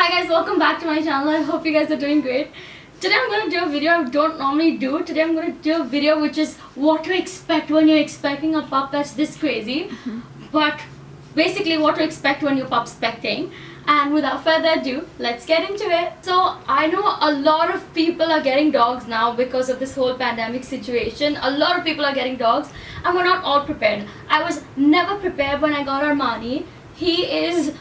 Hi guys, welcome back to my channel. I hope you guys are doing great. Today I'm going to do a video I don't normally do. Today I'm going to do a video which is what to expect when you're expecting a pup that's this crazy. But basically what to expect when you're pup specting. And without further ado, let's get into it. So I know a lot of people are getting dogs now because of this whole pandemic situation. A lot of people are getting dogs and we're not all prepared. I was never prepared when I got Armani. He is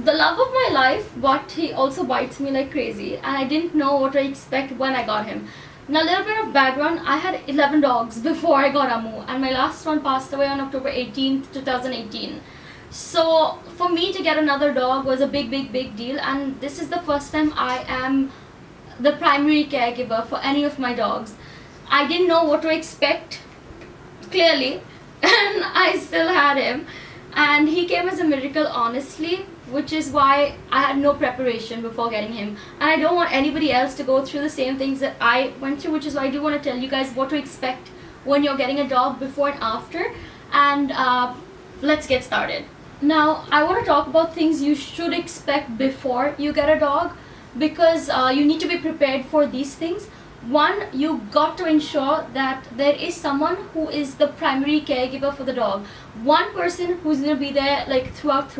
the love of my life, but he also bites me like crazy, and I didn't know what to expect when I got him. Now, a little bit of background: I had 11 dogs before I got Amu, and my last one passed away on October 18th, 2018. So for me to get another dog was a big deal, and this is the first time I am the primary caregiver for any of my dogs. I didn't know what to expect, clearly, and I still had him, and he came as a miracle, honestly, which is why I had no preparation before getting him. And I don't want anybody else to go through the same things that I went through, which is why I do want to tell you guys what to expect when you're getting a dog before and after. And let's get started. Now, I want to talk about things you should expect before you get a dog, because you need to be prepared for these things. One, you got to ensure that there is someone who is the primary caregiver for the dog. One person who's going to be there like throughout.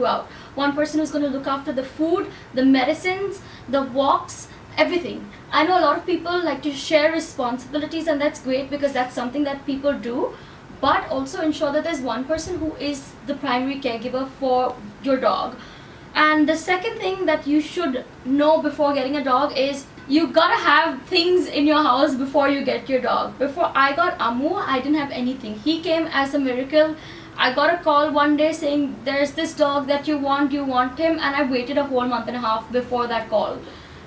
One person who's going to look after the food, the medicines, the walks, everything. I know a lot of people like to share responsibilities, and that's great because that's something that people do. But also ensure that there's one person who is the primary caregiver for your dog. And the second thing that you should know before getting a dog is you gotta have things in your house before you get your dog. Before I got Amu, I didn't have anything. He came as a miracle. I got a call one day saying there's this dog that you want him, and I waited a whole month and a half before that call.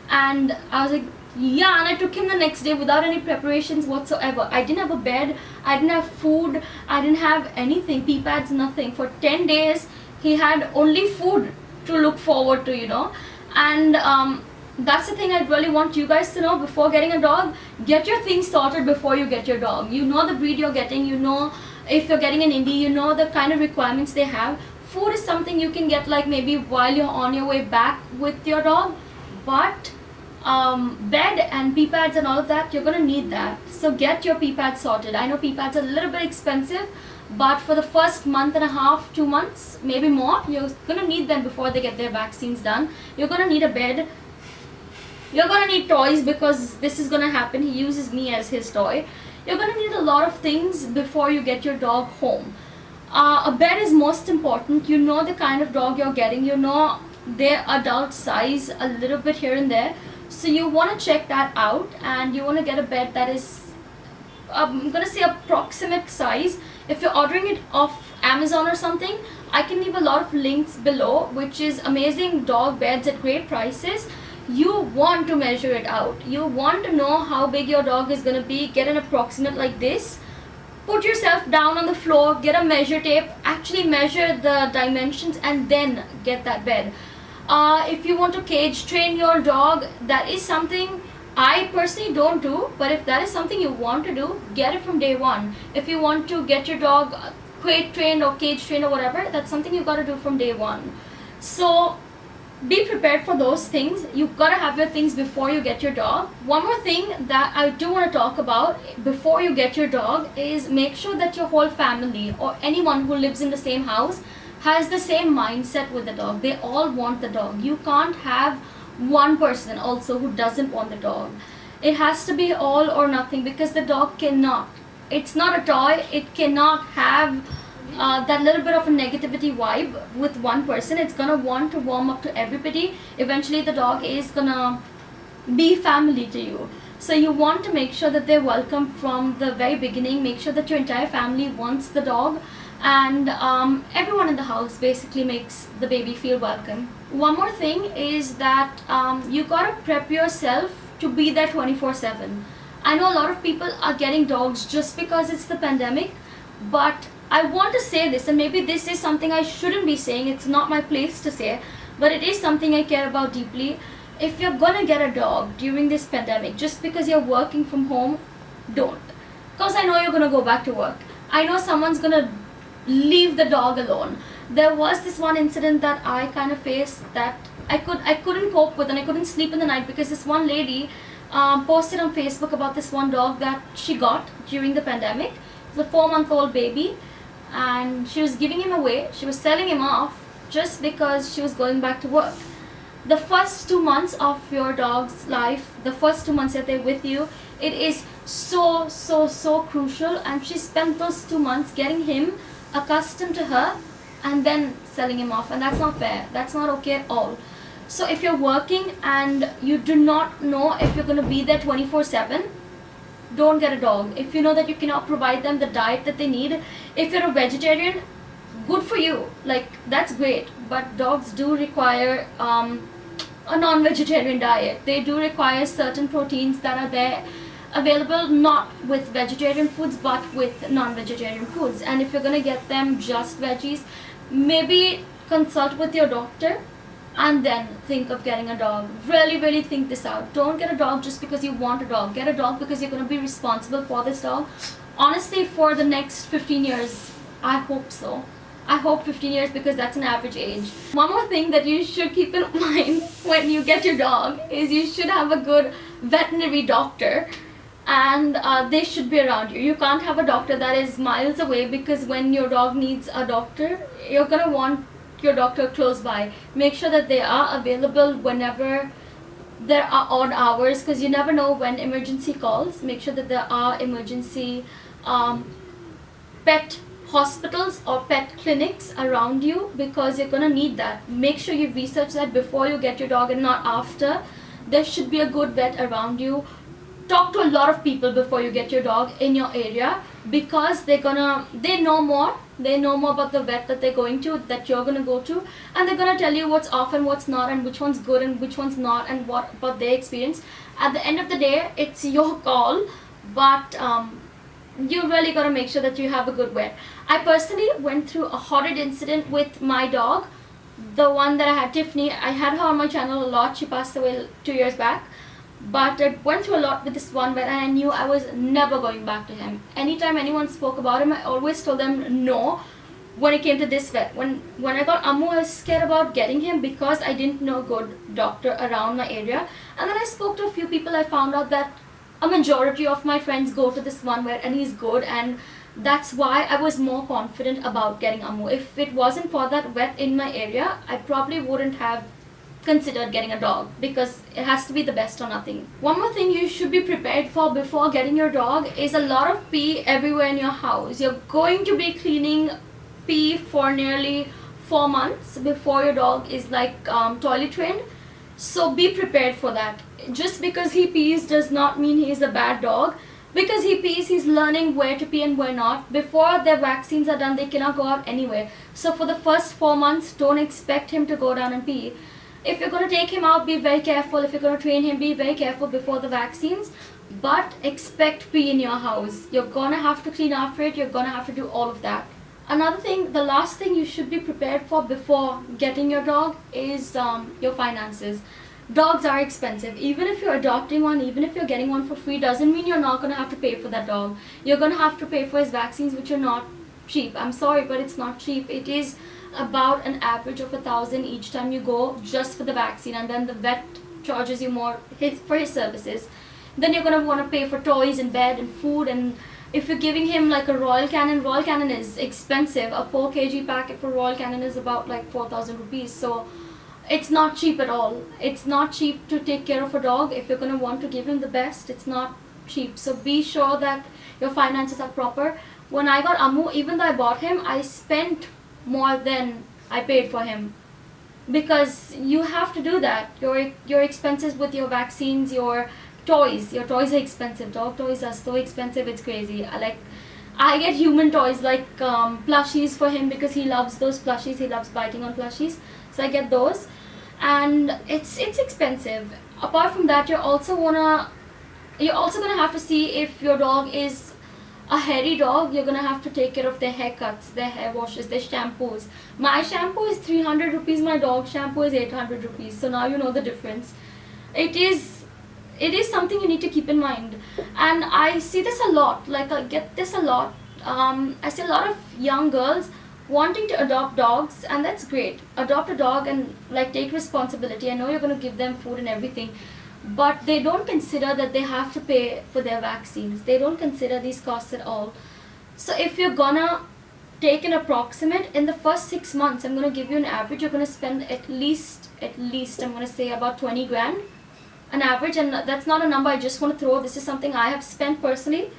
And I was like, yeah, and I took him the next day without any preparations whatsoever. I didn't have a bed, I didn't have food, I didn't have anything, pee pads, nothing. For 10 days, he had only food to look forward to, you know. And that's the thing I really want you guys to know before getting a dog. Get your things sorted before you get your dog. You know the breed you're getting, you know if you're getting an indie, you know the kind of requirements they have. Food is something you can get like maybe while you're on your way back with your dog, but bed and pee pads and all of that, you're gonna need that. So get your pee pads sorted. I know pee pads are a little bit expensive, but for the first month and a half, 2 months, maybe more, you're gonna need them before they get their vaccines done. You're gonna need a bed. You're gonna need toys because this is gonna happen. He uses me as his toy. You're gonna need a lot of things before you get your dog home. A bed is most important. You know the kind of dog you're getting. You know their adult size a little bit here and there. So you want to check that out, and you want to get a bed that is, I'm going to say, approximate size. If you're ordering it off Amazon or something, I can leave a lot of links below, which is amazing dog beds at great prices. You want to measure it out. You want to know how big your dog is going to be. Get an approximate like this. Put yourself down on the floor, get a measure tape, actually measure the dimensions, and then get that bed. If you want to cage train your dog, that is something I personally don't do, but if that is something you want to do, get it from day one. If you want to get your dog crate trained or cage trained or whatever, that's something you gotta do from day one. So be prepared for those things. You've got to have your things before you get your dog. One more thing that I do want to talk about before you get your dog is make sure that your whole family or anyone who lives in the same house has the same mindset with the dog. They all want the dog. You can't have one person also who doesn't want the dog. It has to be all or nothing, because the dog cannot. It's not a toy. It cannot have that little bit of a negativity vibe with one person. It's gonna want to warm up to everybody. Eventually the dog is gonna be family to you. So you want to make sure that they're welcome from the very beginning. Make sure that your entire family wants the dog, and everyone in the house basically makes the baby feel welcome. One more thing is that you gotta prep yourself to be there 24/7. I know a lot of people are getting dogs just because it's the pandemic, but I want to say this, and maybe this is something I shouldn't be saying, it's not my place to say, but it is something I care about deeply. If you're gonna get a dog during this pandemic, just because you're working from home, don't. Because I know you're gonna go back to work. I know someone's gonna leave the dog alone. There was this one incident that I kind of faced that I couldn't cope with, and I couldn't sleep in the night because this one lady posted on Facebook about this one dog that she got during the pandemic. It was a 4-month-old baby, and she was giving him away. She was selling him off just because she was going back to work. The first 2 months of your dog's life, the first 2 months that they're with you, it is so crucial, and she spent those 2 months getting him accustomed to her and then selling him off, and that's not fair. That's not okay at all. So if you're working and you do not know if you're going to be there 24/7, don't get a dog. If you know that you cannot provide them the diet that they need, if you're a vegetarian, good for you, like that's great, but dogs do require a non-vegetarian diet. They do require certain proteins that are there available not with vegetarian foods but with non-vegetarian foods. And if you're going to get them just veggies, maybe consult with your doctor and then think of getting a dog. Really think this out. Don't get a dog just because you want a dog. Get a dog because you're going to be responsible for this dog. Honestly, for the next 15 years, I hope so. I hope 15 years, because that's an average age. One more thing that you should keep in mind when you get your dog is you should have a good veterinary doctor, and they should be around you. You can't have a doctor that is miles away, because when your dog needs a doctor, you're gonna want your doctor close by. Make sure that they are available whenever there are odd hours, because you never know when emergency calls. Make sure that there are emergency pet hospitals or pet clinics around you, because you're gonna need that. Make sure you research that before you get your dog and not after. There should be a good vet around you. Talk to a lot of people before you get your dog in your area, because they know more about the vet that they're going to, that you're gonna go to, and they're gonna tell you what's off and what's not, and which one's good and which one's not, and what about their experience. At the end of the day, it's your call, but you really gotta make sure that you have a good vet. I personally went through a horrid incident with my dog, the one that I had, Tiffany. I had her on my channel a lot. She passed away 2 years back, but I went through a lot with this one vet, and I knew I was never going back to him. Anytime anyone spoke about him, I always told them no. When it came to this vet, when I got Ammu, I was scared about getting him because I didn't know a good doctor around my area. And then I spoke to a few people. I found out that a majority of my friends go to this one vet, and he's good, and that's why I was more confident about getting Ammu. If it wasn't for that vet in my area, I probably wouldn't have considered getting a dog, because it has to be the best or nothing. One more thing you should be prepared for before getting your dog is a lot of pee everywhere in your house. You're going to be cleaning pee for nearly 4 months before your dog is like toilet trained, so be prepared for that. Just because he pees does not mean he's a bad dog. Because he pees, he's learning where to pee and where not. Before their vaccines are done, they cannot go out anywhere. So for the first 4 months, don't expect him to go down and pee. If you're going to take him out, be very careful. If you're going to train him, be very careful before the vaccines. But expect pee in your house. You're going to have to clean after it. You're going to have to do all of that. Another thing, the last thing you should be prepared for before getting your dog is your finances. Dogs are expensive. Even if you're adopting one, even if you're getting one for free, doesn't mean you're not going to have to pay for that dog. You're going to have to pay for his vaccines, which are not cheap. I'm sorry, but it's not cheap. It is about an average of 1,000 each time you go just for the vaccine, and then the vet charges you more for his services. Then you're going to want to pay for toys and bed and food, and if you're giving him like a Royal Canin is expensive. A 4 kg packet for Royal Canin is about like 4,000 rupees. So it's not cheap at all. It's not cheap to take care of a dog. If you're going to want to give him the best, it's not cheap. So be sure that your finances are proper. When I got Ammu, even though I bought him, I spent more than I paid for him, because you have to do that. Your expenses with your vaccines, your toys are expensive. Dog toys are so expensive, it's crazy. I get human toys like plushies for him, because he loves those plushies. He loves biting on plushies, so I get those, and it's expensive. Apart from that, you're also gonna have to see if your dog is a hairy dog. You're gonna have to take care of their haircuts, their hair washes, their shampoos. My shampoo is 300 rupees. My dog shampoo is 800 rupees. So now you know the difference. It is something you need to keep in mind, and I see this a lot. Like, I get this a lot. I see a lot of young girls wanting to adopt dogs, and that's great. Adopt a dog and like take responsibility. I know you're going to give them food and everything, but they don't consider that they have to pay for their vaccines. They don't consider these costs at all. So if you're gonna take an approximate, in the first 6 months, I'm gonna give you an average. You're gonna spend at least I'm gonna say about 20 grand, an average, and that's not a number I just want to throw. This is something I have spent personally.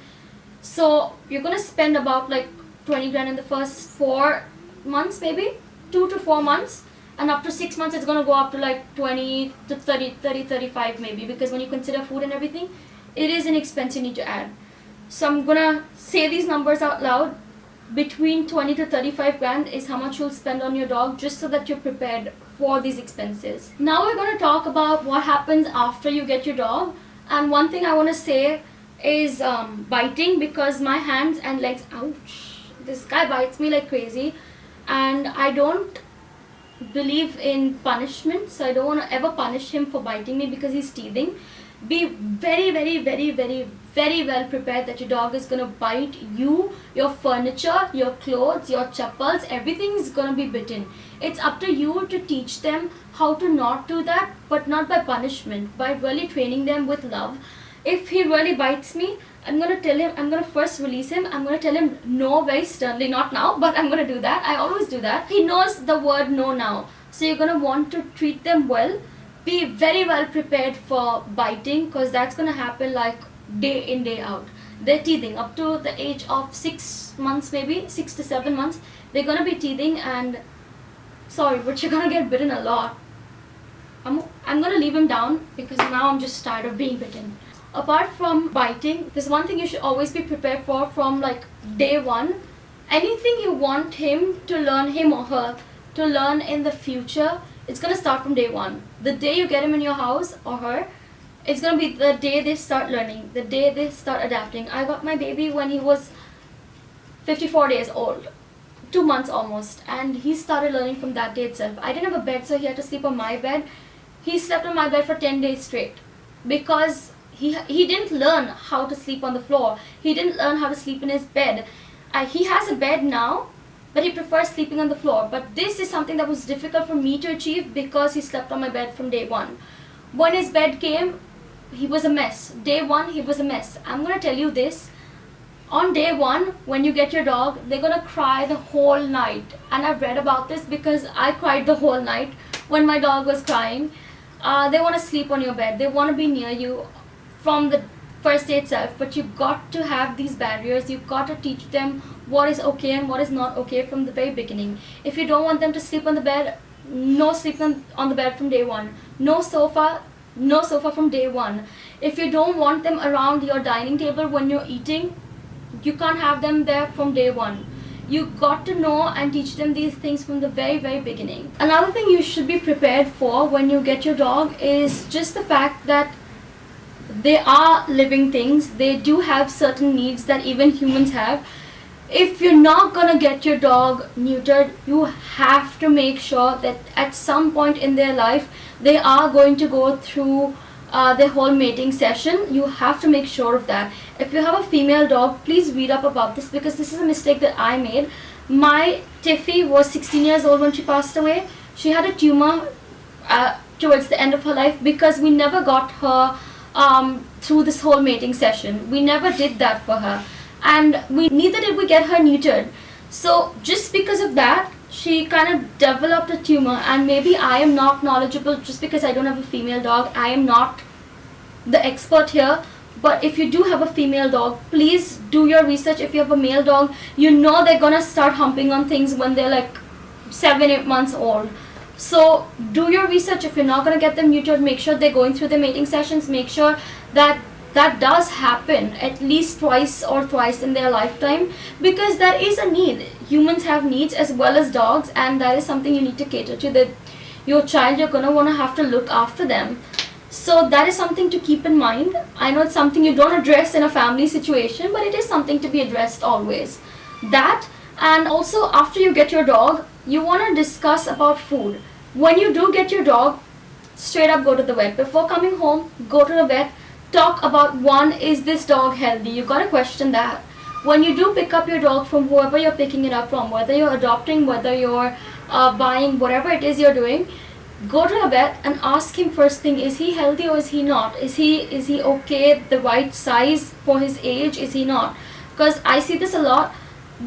So you're gonna spend about like 20 grand in the first 4 months, maybe 2 to 4 months, and up to 6 months it's gonna go up to like 20 to 30, 35 maybe, because when you consider food and everything, it is an expense you need to add. So I'm gonna say these numbers out loud. Between 20 to 35 grand is how much you'll spend on your dog, just so that you're prepared for these expenses. Now we're going to talk about what happens after you get your dog. And one thing I want to say is biting, because my hands and legs, ouch, this guy bites me like crazy, and I don't believe in punishment, so I don't want to ever punish him for biting me because he's teething. Be very, very, very, very, very well prepared that your dog is going to bite you, your furniture, your clothes, your chappals, everything is going to be bitten. It's up to you to teach them how to not do that, but not by punishment, by really training them with love. If he really bites me, I'm going to tell him, I'm going to first release him, I'm going to tell him no very sternly, not now, but I'm going to do that. I always do that. He knows the word no now, so you're going to want to treat them well. Be very well prepared for biting, because that's going to happen like day in, day out. They're teething up to the age of 6 months, maybe 6 to 7 months. They're going to be teething, and sorry, but you're going to get bitten a lot. I'm going to leave him down because now I'm just tired of being bitten. Apart from biting, there's one thing you should always be prepared for from like day one. Anything you want him to learn, him or her to learn in the future, it's going to start from day one. The day you get him in your house, or her, it's going to be the day they start learning, the day they start adapting. I got my baby when he was 54 days old, 2 months almost, and he started learning from that day itself. I didn't have a bed, so he had to sleep on my bed. He slept on my bed for 10 days straight because he didn't learn how to sleep on the floor. He didn't learn how to sleep in his bed. He has a bed now, but he prefers sleeping on the floor. But this is something that was difficult for me to achieve because he slept on my bed from day one. When his bed came, he was a mess. Day one, he was a mess. I'm going to tell you this. On day one, when you get your dog, they're going to cry the whole night. And I've read about this because I cried the whole night when my dog was crying. They want to sleep on your bed. They want to be near you from the first day itself. But you've got to have these barriers. You've got to teach them what is okay and what is not okay from the very beginning. If you don't want them to sleep on the bed, no sleeping on the bed from day one. No sofa from day one. If you don't want them around your dining table when you're eating, you can't have them there from day one. You got to know and teach them these things from the very, very beginning. Another thing you should be prepared for when you get your dog is just the fact that they are living things. They do have certain needs that even humans have. If you're not gonna get your dog neutered, you have to make sure that at some point in their life they are going to go through their whole mating session. You have to make sure of that. If you have a female dog, please read up about this because this is a mistake that I made. My Tiffy was 16 years old when she passed away. She had a tumor towards the end of her life because we never got her through this whole mating session. We never did that for her, and neither did we get her neutered. So just because of that, she kind of developed a tumor, and maybe I am not knowledgeable just because I don't have a female dog. I am not the expert here. But if you do have a female dog, please do your research. If you have a male dog, you know they're gonna start humping on things when they're like 7-8 months old. So do your research. If you're not gonna get them neutered, make sure they're going through their mating sessions. Make sure that that does happen at least twice in their lifetime, because that is a need. Humans have needs as well as dogs, and that is something you need to cater to. That your child, you're gonna wanna have to look after them. So that is something to keep in mind. I know it's something you don't address in a family situation, but it is something to be addressed always. That, and also after you get your dog, you wanna discuss about food. When you do get your dog, straight up go to the vet. Before coming home, go to the vet. Talk about, one, is this dog healthy? You gotta question that. when you do pick up your dog from whoever you're picking it up from, whether you're adopting, whether you're buying, whatever it is you're doing, go to a vet and ask him first thing, is he healthy or is he not? Is he okay, the right size for his age, is he not? Because I see this a lot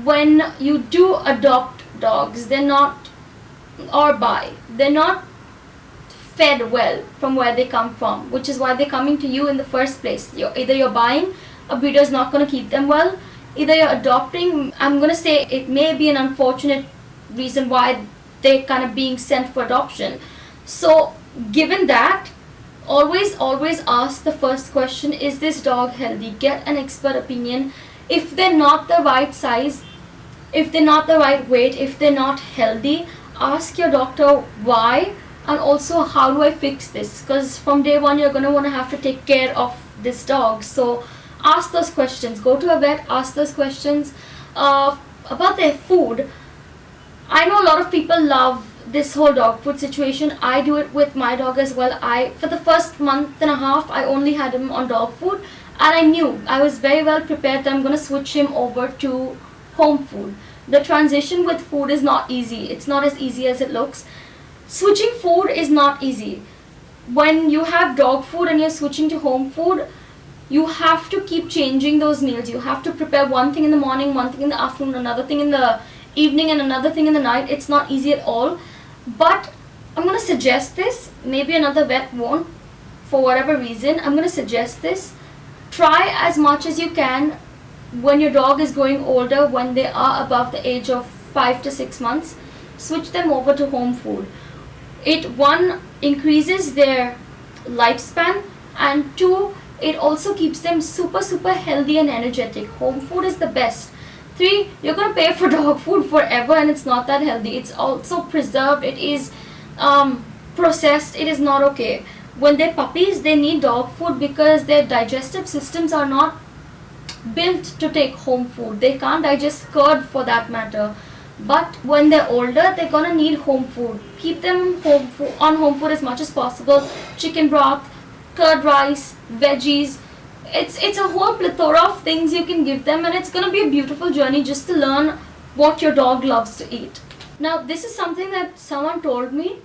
when you do adopt dogs, they're not, or buy, they're not fed well from where they come from, which is why they're coming to you in the first place. Either you're buying, a breeder is not going to keep them well, either you're adopting, I'm going to say it may be an unfortunate reason why they're kind of being sent for adoption. So given that, always ask the first question, is this dog healthy? Get an expert opinion. If they're not the right size, if they're not the right weight, if they're not healthy, ask your doctor why, and also how do I fix this, because from day one you're going to want to have to take care of this dog. So ask those questions, go to a vet, ask those questions. About their food, I know a lot of people love this whole dog food situation. I do it with my dog as well. For the first month and a half, I only had him on dog food, and I knew, I was very well prepared that I'm going to switch him over to home food. The transition with food is not easy. It's not as easy as it looks. Switching food is not easy. When you have dog food and you're switching to home food, you have to keep changing those meals. You have to prepare one thing in the morning, one thing in the afternoon, another thing in the evening, and another thing in the night. It's not easy at all. But I'm going to suggest this. Maybe another vet won't, for whatever reason. I'm going to suggest this. Try as much as you can when your dog is growing older, when they are above the age of 5 to 6 months, switch them over to home food. It, one, increases their lifespan, and two, it also keeps them super healthy and energetic. Home food is the best. 3, you're going to pay for dog food forever and it's not that healthy. It's also preserved, it is processed, it is not okay. When they're puppies, they need dog food because their digestive systems are not built to take home food. They can't digest curd for that matter. But when they're older, they're gonna need home food. Keep them on home food as much as possible. Chicken broth, curd rice, veggies. It's a whole plethora of things you can give them, and it's gonna be a beautiful journey just to learn what your dog loves to eat. Now, this is something that someone told me.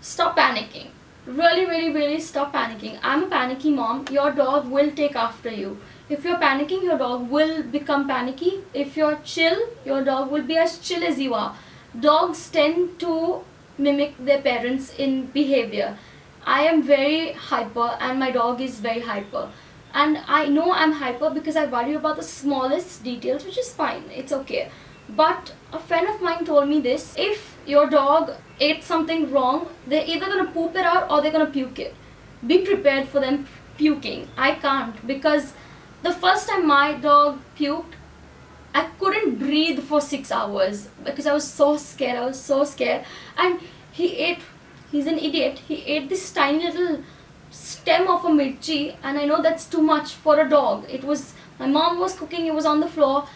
Stop panicking. Really stop panicking. I'm a panicky mom. Your dog will take after you. If you're panicking, your dog will become panicky. If you're chill, your dog will be as chill as you are. Dogs tend to mimic their parents in behavior. I am very hyper and my dog is very hyper. And I know I'm hyper because I worry about the smallest details, which is fine. It's okay. But a friend of mine told me this. If your dog ate something wrong, they're either going to poop it out or they're going to puke it. Be prepared for them puking. I can't, because the first time my dog puked, I couldn't breathe for 6 hours because I was so scared. And he ate, he's an idiot, he ate this tiny little stem of a mirchi, and I know that's too much for a dog. It was, my mom was cooking, it was on the floor,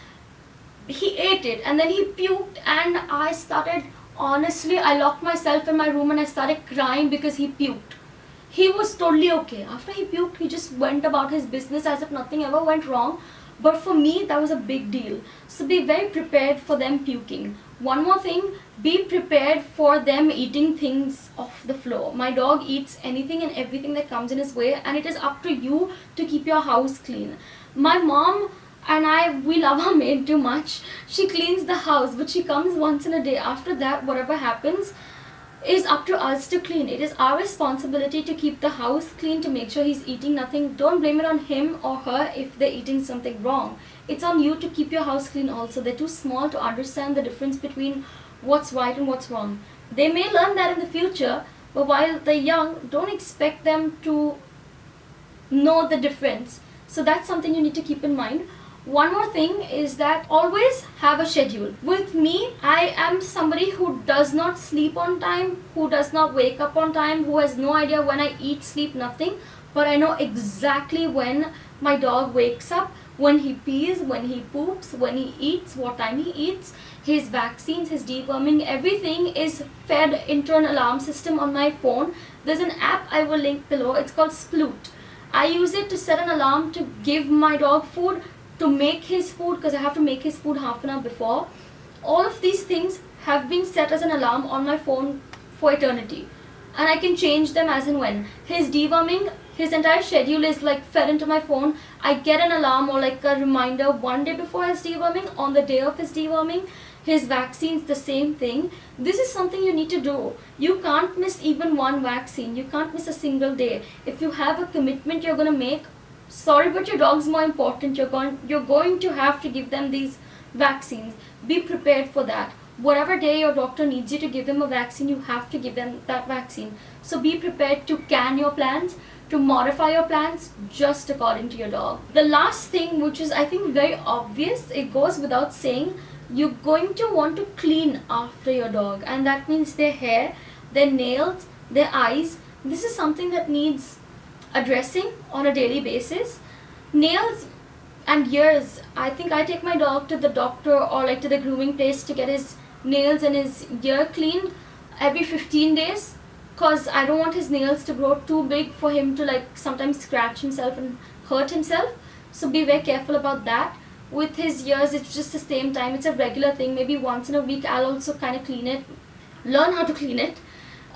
he ate it and then he puked, and I started, honestly, I locked myself in my room and I started crying because he puked. He was totally okay. After he puked, he just went about his business as if nothing ever went wrong. But for me, that was a big deal. So be very prepared for them puking. One more thing, be prepared for them eating things off the floor. My dog eats anything and everything that comes in his way, and it is up to you to keep your house clean. My mom and I, we love our maid too much. She cleans the house, but she comes once in a day. After that, whatever happens is up to us to clean. It is our responsibility to keep the house clean, to make sure he's eating nothing. Don't blame it on him or her if they're eating something wrong. It's on you to keep your house clean also. They're too small to understand the difference between what's right and what's wrong. They may learn that in the future, but while they're young, don't expect them to know the difference. So that's something you need to keep in mind. One more thing is that always have a schedule. With me, I am somebody who does not sleep on time, who does not wake up on time, who has no idea when I eat, sleep, nothing. But I know exactly when my dog wakes up, when he pees, when he poops, when he eats, what time he eats, his vaccines, his deworming, everything is fed into an alarm system on my phone. There's an app I will link below. It's called Sploot. I use it to set an alarm to give my dog food to make his food, because I have to make his food half an hour before. All of these things have been set as an alarm on my phone for eternity, and I can change them as and when. His deworming, his entire schedule is like fed into my phone. I get an alarm or like a reminder one day before his deworming, on the day of his deworming. His vaccines, the same thing. This is something you need to do. You can't miss even one vaccine. You can't miss a single day. If you have a commitment you're going to make, sorry, but your dog's more important. You're going to have to give them these vaccines. Be prepared for that. Whatever day your doctor needs you to give them a vaccine, you have to give them that vaccine. So be prepared to can your plans, to modify your plans just according to your dog. The last thing, which is I think very obvious, it goes without saying, you're going to want to clean after your dog, and that means their hair, their nails, their eyes. This is something that needs addressing on a daily basis. Nails and ears, I think I take my dog to the doctor or like to the grooming place to get his nails and his ear cleaned every 15 days, because I don't want his nails to grow too big for him to like sometimes scratch himself and hurt himself. So be very careful about that. With his ears, it's just the same time. It's a regular thing. Maybe once in a week I'll also kind of clean it, learn how to clean it.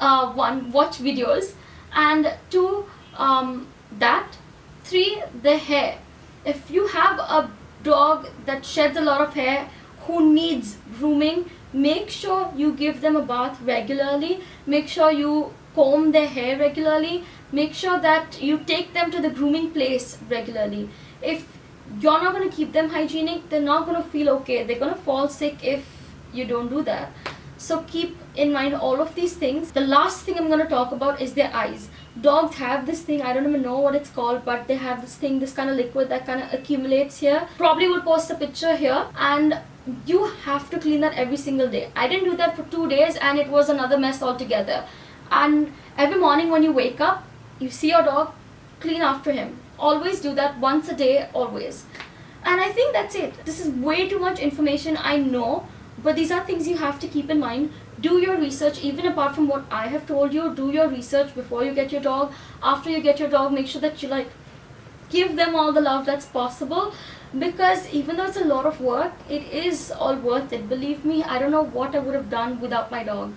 One, watch videos. And two, that. Three, the hair. If you have a dog that sheds a lot of hair, who needs grooming, make sure you give them a bath regularly. Make sure you comb their hair regularly. Make sure that you take them to the grooming place regularly. If you're not going to keep them hygienic, they're not going to feel okay. They're going to fall sick if you don't do that. So keep in mind all of these things. The last thing I'm going to talk about is their eyes. Dogs have this thing, I don't even know what it's called, but they have this thing, this kind of liquid that kind of accumulates here. Probably will post a picture here, and you have to clean that every single day. I didn't do that for 2 days and it was another mess altogether. And every morning when you wake up, you see your dog, clean after him. Always do that once a day, always. And I think that's it. This is way too much information, I know, but these are things you have to keep in mind. Do your research, even apart from what I have told you. Do your research before you get your dog. After you get your dog, make sure that you like give them all the love that's possible, because even though it's a lot of work, it is all worth it. Believe me, I don't know what I would have done without my dog.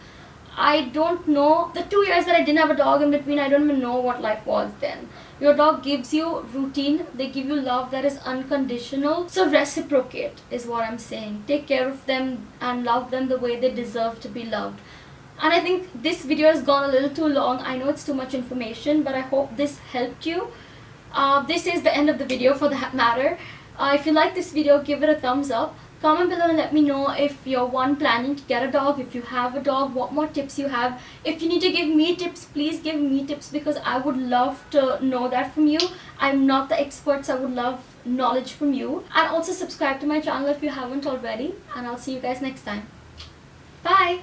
I don't know. The 2 years that I didn't have a dog in between, I don't even know what life was then. Your dog gives you routine. They give you love that is unconditional. So reciprocate is what I'm saying. Take care of them and love them the way they deserve to be loved. And I think this video has gone a little too long. I know it's too much information, but I hope this helped you. This is the end of the video for that matter. If you like this video, give it a thumbs up. Comment below and let me know if you're planning to get a dog, if you have a dog, what more tips you have. If you need to give me tips, please give me tips, because I would love to know that from you. I'm not the expert, so I would love knowledge from you. And also subscribe to my channel if you haven't already, and I'll see you guys next time. Bye!